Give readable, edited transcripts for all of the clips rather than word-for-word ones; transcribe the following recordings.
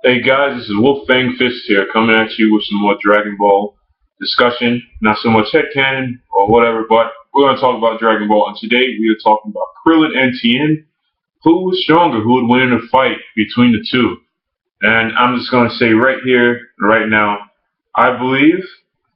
Hey guys, this is Wolfang Fist here, coming at you with some more Dragon Ball discussion. Not so much headcanon or whatever, but we're going to talk about Dragon Ball. And today we are talking about Krillin and Tien. Who was stronger? Who would win in a fight between the two? And I'm just going to say right here, right now, I believe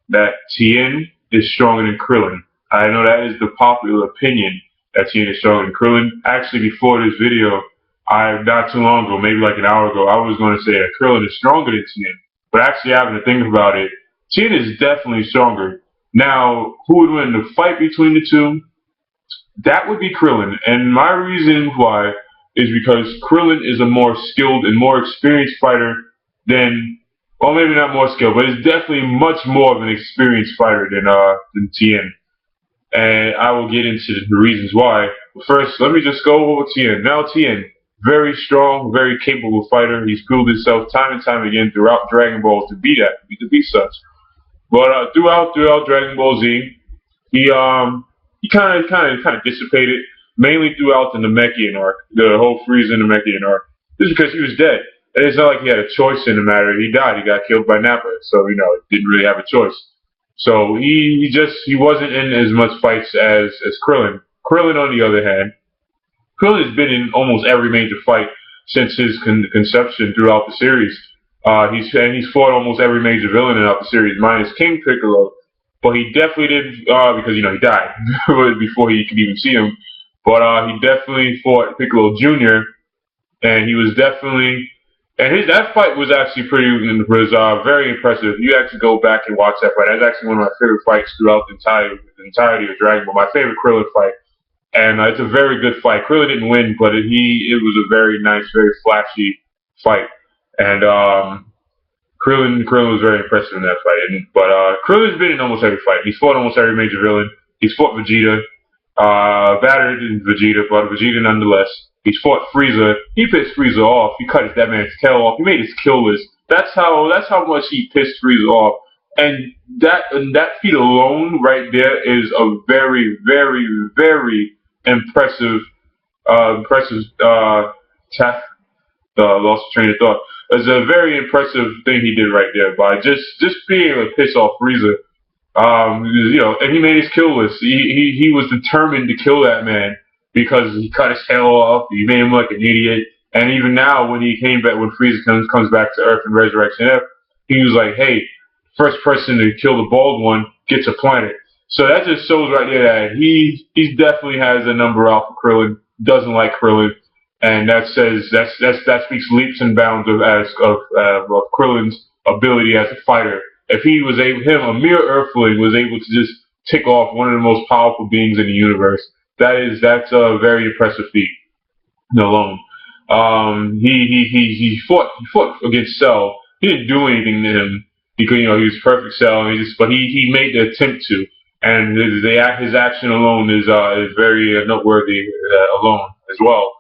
that Tien is stronger than Krillin. I know that is the popular opinion that Tien is stronger than Krillin. Actually, before this video, not too long ago, maybe like an hour ago, I was going to say that Krillin is stronger than Tien. But actually, having to think about it, Tien is definitely stronger. Now, who would win the fight between the two? That would be Krillin. And my reason why is because Krillin is a more skilled and more experienced fighter than, well, maybe not more skilled, but is definitely much more of an experienced fighter than Tien. And I will get into the reasons why. But first, let me just go over Tien. Now, Tien, very strong, very capable fighter. He's proved himself time and time again throughout Dragon Ball to be such. But throughout Dragon Ball Z, he kind of dissipated, mainly throughout the Namekian arc, the whole Frieza Namekian arc. This is because he was dead. And it's not like he had a choice in the matter. He died. He got killed by Nappa, so didn't really have a choice. So he wasn't in as much fights as Krillin. Krillin, on the other hand, Krillin has been in almost every major fight since his conception throughout the series. He's fought almost every major villain throughout the series, minus King Piccolo. But he definitely did because he died before he could even see him. But he definitely fought Piccolo Jr. and he was definitely that fight was actually very impressive. You actually go back and watch that fight. That's actually one of my favorite fights throughout the entirety of Dragon Ball. My favorite Krillin fight. And it's a very good fight. Krillin didn't win, but it was a very nice, very flashy fight. And Krillin was very impressive in that fight. But Krillin's been in almost every fight. He's fought almost every major villain. He's fought Vegeta, battered Vegeta, but Vegeta nonetheless. He's fought Frieza. He pissed Frieza off. He cut that man's tail off. He made his kill list. That's how much he pissed Frieza off. And that feat alone right there is a very, very, very impressive task. Lost train of thought. It's a very impressive thing he did right there by just being able to piss off Frieza. And he made his kill list. He was determined to kill that man because he cut his tail off. He made him look like an idiot. And even now, when Frieza comes back to Earth in Resurrection F, he was like, hey, first person to kill the bald one gets a planet. So that just shows right there that he definitely has a number out for Krillin, doesn't like Krillin, and that speaks leaps and bounds of Krillin's ability as a fighter. If a mere Earthling, was able to just tick off one of the most powerful beings in the universe, that's a very impressive feat alone. He fought against Cell. He didn't do anything to him because he was perfect Cell, but he made the attempt to. And his action alone is very noteworthy alone as well.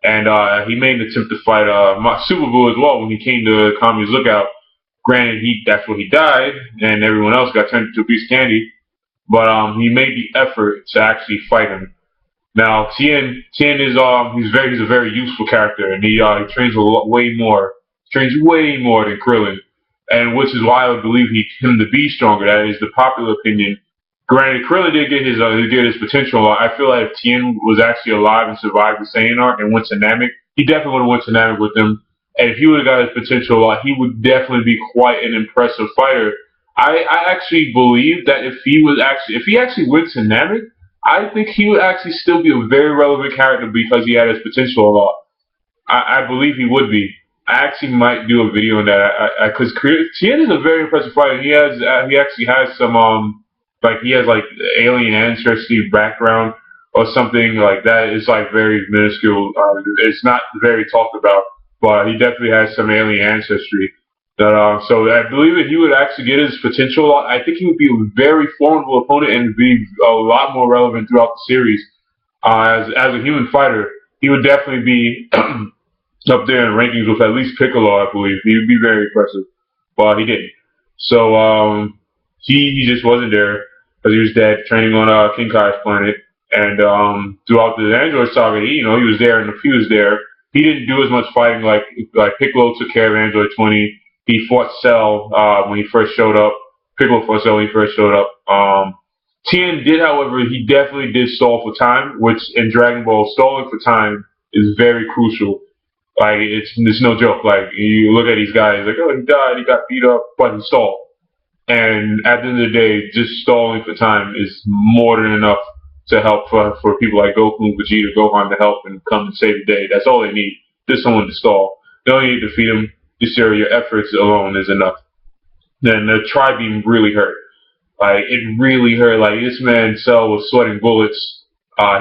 And he made an attempt to fight Super Buu as well when he came to Kami's Lookout. Granted, that's where he died, and everyone else got turned into a piece of candy. But he made the effort to actually fight him. Now Tien is he's a very useful character, and he trains way more than Krillin, and which is why I would believe him to be stronger. That is the popular opinion. Granted, Krillin did get his potential. I feel like if Tien was actually alive and survived the Saiyan arc and went to Namek, he definitely would have went to Namek with him. And if he would have got his potential, he would definitely be quite an impressive fighter. I actually believe that if he actually went to Namek, I think he would actually still be a very relevant character because he had his potential a lot. I believe he would be. I actually might do a video on that because Tien is a very impressive fighter. He actually has some he has alien ancestry background or something like that. It's very minuscule. It's not very talked about, but he definitely has some alien ancestry. So I believe if he would actually get his potential, I think he would be a very formidable opponent and be a lot more relevant throughout the series. As a human fighter, he would definitely be up there in rankings with at least Piccolo, I believe. He would be very impressive, but he didn't. So he just wasn't there because he was dead, training on King Kai's planet. And throughout the Android saga, he was there and he was there. he didn't do as much fighting like Piccolo took care of Android 20. He fought Cell when he first showed up. Piccolo fought Cell when he first showed up. Tien did, however, he definitely did stall for time, which in Dragon Ball, stalling for time is very crucial. Like it's no joke. Like you look at these guys, like oh he died, he got beat up, but he stalled. And at the end of the day, just stalling for time is more than enough to help for people like Goku, Vegeta, Gohan to help and come and save the day. That's all they need. Just someone to stall. They don't need to defeat them. Just your efforts alone is enough. Then the Tri-Beam really hurt. Like it really hurt. Like this man Cell was sweating bullets.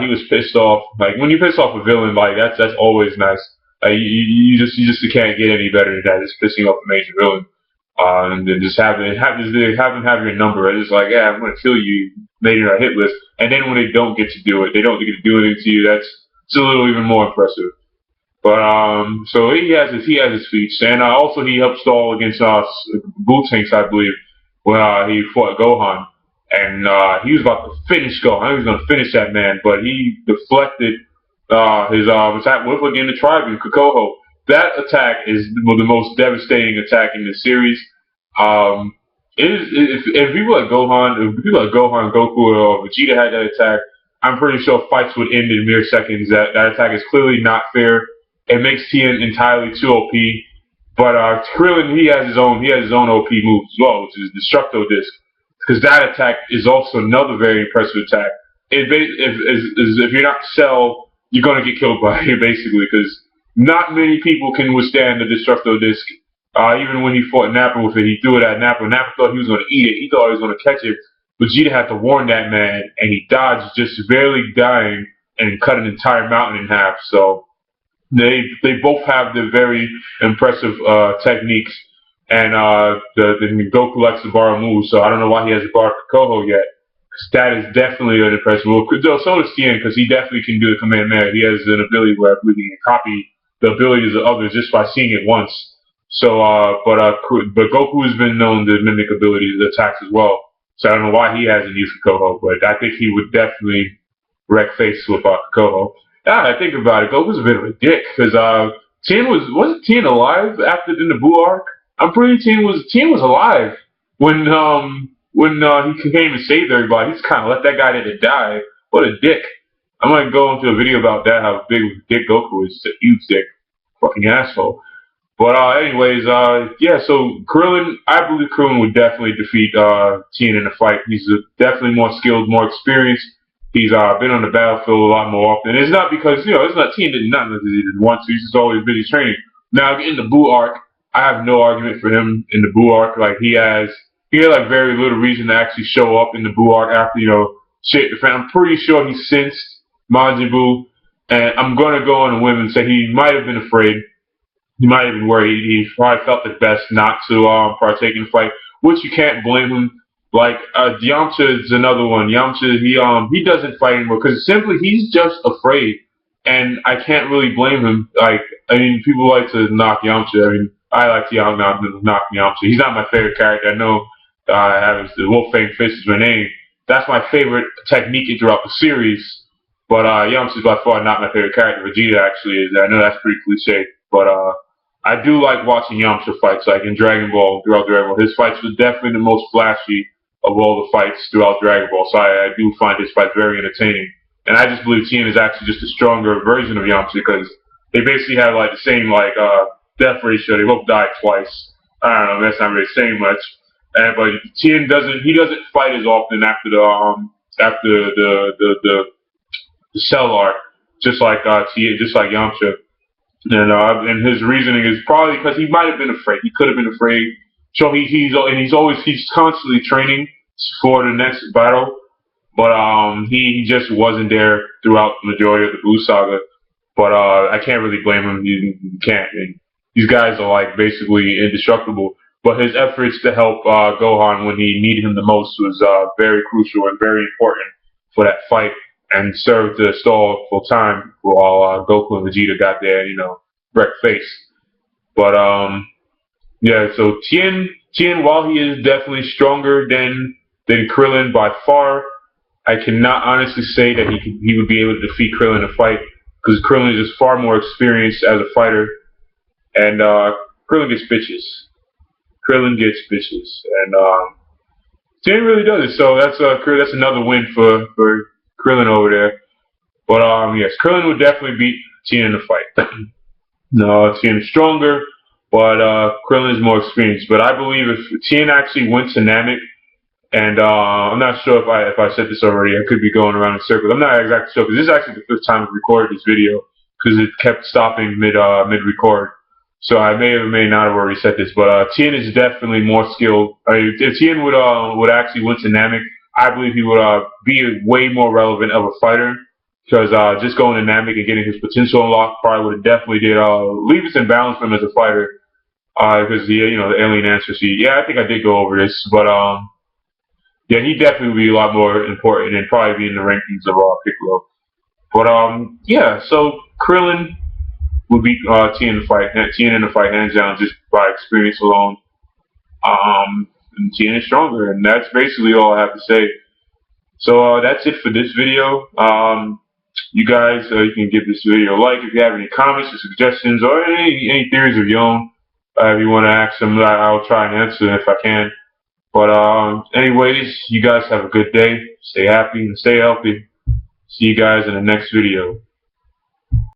He was pissed off. Like when you piss off a villain, like that's always nice. You just can't get any better than that. Just pissing off a major villain. And then just have them have your number. It's just like, yeah, I'm gonna kill you, made it on a hit list. And then when they don't get to do it, they don't get to do anything to you. That's it's a little even more impressive. But so he has his feats, and also he helped stall against Bootanks, I believe, when he fought Gohan, and he was about to finish Gohan. He was gonna finish that man, but he deflected his attack with again the Tribe Kokoho. That attack is the most devastating attack in the series. If people like Gohan, Goku, or Vegeta had that attack, I'm pretty sure fights would end in mere seconds. That attack is clearly not fair. It makes Tien entirely too OP. But Krillin, he has his own OP move as well, which is Destructo Disc, because that attack is also another very impressive attack. If you're not Cell, you're gonna get killed by it basically, because not many people can withstand the Destructo Disc. Even when he fought Nappa with it, he threw it at Nappa. Nappa thought he was going to eat it. He thought he was going to catch it. Vegeta had to warn that man, and he dodged, just barely dying, and cut an entire mountain in half. So they both have the very impressive techniques. And the Goku likes to borrow moves, so I don't know why he hasn't borrowed Kokoho yet. That is definitely an impressive move. So does Tien, because he definitely can do the Kamehameha. He has an ability where I believe he can copy the abilities of others just by seeing it once. So, but Goku has been known to mimic abilities, attacks as well. So I don't know why he hasn't used Kokoho, but I think he would definitely wreck face with Kokoho. Now that I think about it, Goku's a bit of a dick, because wasn't Tien alive after in the Buu arc? I'm pretty Tien was alive when he came and saved everybody. He just kind of let that guy there to die. What a dick. I might go into a video about that, how big of a dick Goku is. It's a huge dick. Fucking asshole. But anyways, yeah, so Kuririn, I believe Kuririn would definitely defeat Tien in a fight. He's definitely more skilled, more experienced. He's been on the battlefield a lot more often. It's not because, it's not Tien did not because he didn't want to. He's just always busy training. Now, in the Buu arc, I have no argument for him in the Buu arc. Like, he had like very little reason to actually show up in the Buu arc after, shit. I'm pretty sure he sensed Majin Buu, and I'm going to go on a whim and say he might have been afraid. He might have been worried. He probably felt it best not to partake in the fight, which you can't blame him. Like Yamcha is another one. Yamcha, he doesn't fight anymore because simply he's just afraid, and I can't really blame him. Like, I mean, people like to knock Yamcha. I mean, I like to knock Yamcha. He's not my favorite character. I know the Wolfang Fist is my name. That's my favorite technique throughout the series. But Yamcha is by far not my favorite character. Vegeta actually is. I know that's pretty cliche, but I do like watching Yamcha fights, like in Dragon Ball, throughout Dragon Ball. His fights were definitely the most flashy of all the fights throughout Dragon Ball, so I do find his fights very entertaining. And I just believe Tien is actually just a stronger version of Yamcha, because they basically have like the same death ratio. They both died twice. I don't know, that's not really saying much. But Tien doesn't fight as often after the Cell arc, just like Tien, just like Yamcha. And his reasoning is probably because he might have been afraid. He could have been afraid. So he's constantly training for the next battle, but he just wasn't there throughout the majority of the Buu saga. But I can't really blame him. You can't. And these guys are like basically indestructible. But his efforts to help Gohan when he needed him the most was very crucial and very important for that fight, and served to stall for time while Goku and Vegeta got their, wreck face. But yeah, so Tien, while he is definitely stronger than Krillin by far, I cannot honestly say that he would be able to defeat Krillin in a fight. because Krillin is just far more experienced as a fighter, and Krillin gets bitches. Krillin gets bitches, and Tien really does it. So that's another win for Krillin over there. But yes, Krillin would definitely beat Tien in the fight. No, Tien is stronger, but Krillin is more experienced. But I believe if Tien actually went to Namek, and I'm not sure if I said this already. I could be going around in circles. I'm not exactly sure because this is actually the first time I recorded this video because it kept stopping mid record. So I may or may not have already said this, but Tien is definitely more skilled. If Tien would actually win to Namek, I believe he would be a way more relevant of a fighter. Because just going to Namek and getting his potential unlocked probably would have definitely did leave us in balance for him as a fighter. Because the alien ancestry. Yeah, I think I did go over this, but yeah, he definitely would be a lot more important and probably be in the rankings of Piccolo. But yeah, so Krillin would beat Tien in the fight. Tien in the fight hands down just by experience alone. And Tien is stronger, and that's basically all I have to say. So that's it for this video. You guys, you can give this video a like if you have any comments or suggestions or any theories of your own. If you want to ask them, I'll try and answer them if I can. But anyways, you guys have a good day. Stay happy and stay healthy. See you guys in the next video.